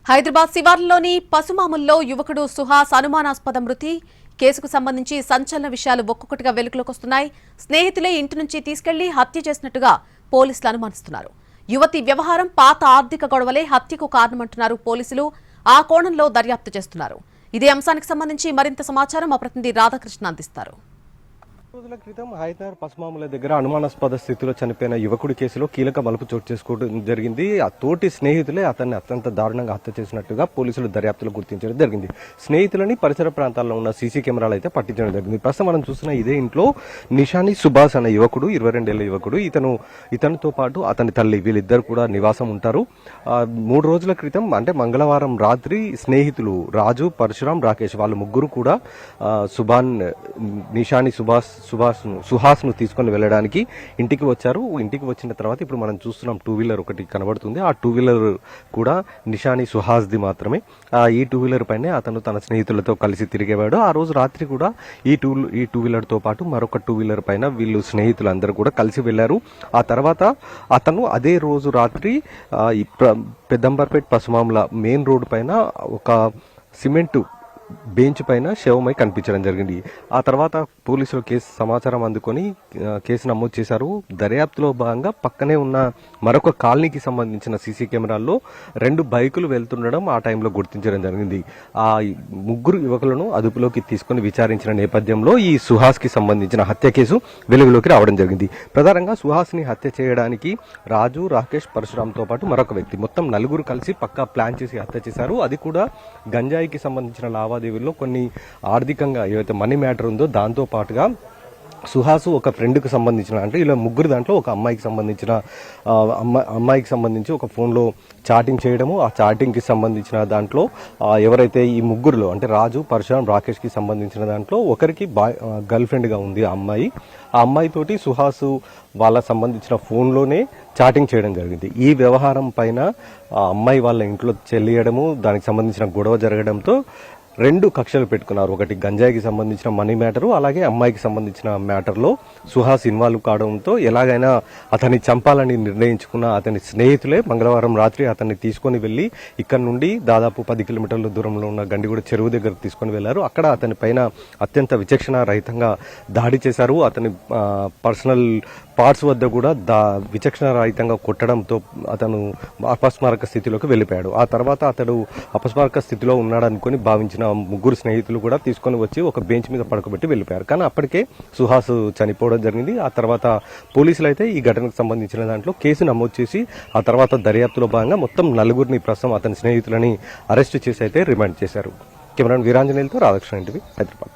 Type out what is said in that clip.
హైదరాబాద్ శివార్లలోని పసుమాముల్లో యువకుడు సుహాస్ అనుమానాస్పద మృతి కేసుకు సంబంధించి సంచలన విషయాలు ఒక్కొక్కటిగా వెలుగులోకి వస్తున్నాయి. స్నేహితులే ఇంటి నుంచి తీసుకెళ్లి హత్య చేసినట్టుగా పోలీసులు అనుమానిస్తున్నారు. యువతి వ్యవహారం పాత ఆర్థిక గొడవలే హత్యకు కారణమంటున్నారు పోలీసులు. ఆ కోణంలో దర్యాప్తు చేస్తున్నారు. ఇదే అంశానికి సంబంధించి మరింత సమాచారం మా ప్రతినిధి రాధాకృష్ణ అందిస్తారు. రోజుల క్రితం హైదరాబాద్ పసుమాముల దగ్గర అనుమానాస్పద స్థితిలో చనిపోయిన యువకుడి కేసులో కీలక మలుపు చోటు చేసుకోవడం జరిగింది. ఆ తోటి స్నేహితులే అతన్ని అత్యంత దారుణంగా హత్య చేసినట్టుగా పోలీసులు దర్యాప్తులో గుర్తించడం జరిగింది. స్నేహితులని పరిసర ప్రాంతాల్లో ఉన్న సీసీ కెమెరాలు అయితే పట్టించడం జరిగింది. ప్రస్తుతం మనం చూస్తున్న ఇదే ఇంట్లో నిషాని సుభాష్ అనే యువకుడు, 22 ఏళ్ల యువకుడు, ఇతనితో పాటు అతని తల్లి, వీళ్ళిద్దరు కూడా నివాసం ఉంటారు. 3 రోజుల క్రితం అంటే మంగళవారం రాత్రి స్నేహితులు రాజు, పరశురాం, రాకేష్ వాళ్ళు ముగ్గురు కూడా నిషాని సుహాస్ ను తీసుకొని వెళ్ళడానికి ఇంటికి వచ్చారు. ఇంటికి వచ్చిన తర్వాత ఇప్పుడు మనం చూస్తున్నాం 2 వీలర్ ఒకటి కనబడుతుంది. ఆ 2 వీలర్ కూడా నిషాని సుహాస్ ది మాత్రమే. ఈ 2 వీలర్ పైనే అతను తన స్నేహితులతో కలిసి తిరిగేవాడు. ఆ రోజు రాత్రి కూడా ఈ టూ వీలర్ తో పాటు మరొక 2 వీలర్ పైన వీళ్ళు స్నేహితులందరూ కూడా కలిసి వెళ్లారు. ఆ తర్వాత అతను అదే రోజు రాత్రి పెద్దంబర్పేట్ పసుమాముల మెయిన్ రోడ్డు పైన ఒక సిమెంటు బెంచ్ పైన శవమై కనిపించడం జరిగింది. ఆ తర్వాత పోలీసులు కేసు సమాచారం అందుకొని కేసు నమోదు చేశారు. దర్యాప్తులో భాగంగా పక్కనే ఉన్న మరొక కాలనీకి సంబంధించిన సీసీ కెమెరాల్లో 2 బైకులు వెళ్తుండడం ఆ టైంలో గుర్తించడం జరిగింది. ఆ ముగ్గురు యువకులను అదుపులోకి తీసుకుని విచారించిన నేపథ్యంలో ఈ సుహాస్ కి సంబంధించిన హత్య కేసు వెలుగులోకి రావడం జరిగింది. ప్రధానంగా సుహాస్ ని హత్య చేయడానికి రాజు, రాకేష్, పరశురాంతో పాటు మరొక వ్యక్తి మొత్తం 4 కలిసి పక్కా ప్లాన్ చేసి హత్య చేశారు. అది కూడా గంజాయికి సంబంధించిన లావాదేవీల్లో కొన్ని ఆర్థికంగా ఏవైతే మనీ మ్యాటర్ ఉందో దాంతో పాటుగా సుహాసు ఒక ఫ్రెండ్కి సంబంధించిన అంటే ఇలా ముగ్గురు దాంట్లో ఒక అమ్మాయికి సంబంధించి ఒక ఫోన్లో చాటింగ్ చేయడము, ఆ చాటింగ్కి సంబంధించిన దాంట్లో ఎవరైతే ఈ ముగ్గురులో అంటే రాజు, పరశురాం, రాకేష్కి సంబంధించిన దాంట్లో ఒకరికి గర్ల్ ఫ్రెండ్గా ఉంది ఆ అమ్మాయి. ఆ అమ్మాయితోటి సుహాసు వాళ్ళ సంబంధించిన ఫోన్లోనే చాటింగ్ చేయడం జరిగింది. ఈ వ్యవహారం పైన ఆ అమ్మాయి వాళ్ళ ఇంట్లో చెల్లియడము, దానికి సంబంధించిన గొడవ జరగడంతో 2 కక్షలు పెట్టుకున్నారు. ఒకటి గంజాయికి సంబంధించిన మనీ మ్యాటరు, అలాగే అమ్మాయికి సంబంధించిన మ్యాటర్లో సుహాస్ ఇన్వాల్వ్ కావడంతో ఎలాగైనా అతన్ని చంపాలని నిర్ణయించుకున్న అతని స్నేహితులే మంగళవారం రాత్రి అతన్ని తీసుకొని వెళ్లి ఇక్కడ నుండి దాదాపు 10 కిలోమీటర్ల దూరంలో ఉన్న గండిగూడ చెరువు దగ్గరకు తీసుకొని వెళ్లారు. అక్కడ అతని పైన అత్యంత విచక్షణ రహితంగా దాడి చేశారు. అతని పర్సనల్ పార్ట్స్ వద్ద కూడా విచక్షణ రహితంగా కొట్టడంతో అతను అపస్మారక స్థితిలోకి వెళ్ళిపోయాడు. ఆ తర్వాత అతడు అపస్మారక స్థితిలో ఉన్నాడనుకుని భావించిన ముగ్గురు స్నేహితులు కూడా తీసుకొని వచ్చి ఒక బెంచ్ మీద పడుకోబెట్టి వెళ్ళిపోయారు. కానీ అప్పటికే సుహాస్ చనిపోవడం జరిగింది. ఆ తర్వాత పోలీసులు అయితే ఈ ఘటనకు సంబంధించిన దాంట్లో కేసు నమోదు చేసి ఆ తర్వాత దర్యాప్తులో భాగంగా మొత్తం 4 ప్రస్తుతం అతని స్నేహితులని అరెస్టు చేసి అయితే రిమాండ్ చేశారు. కెమెరాన్ వీరాంజనేయులతో రాధాకృష్ణ, హైదరాబాద్.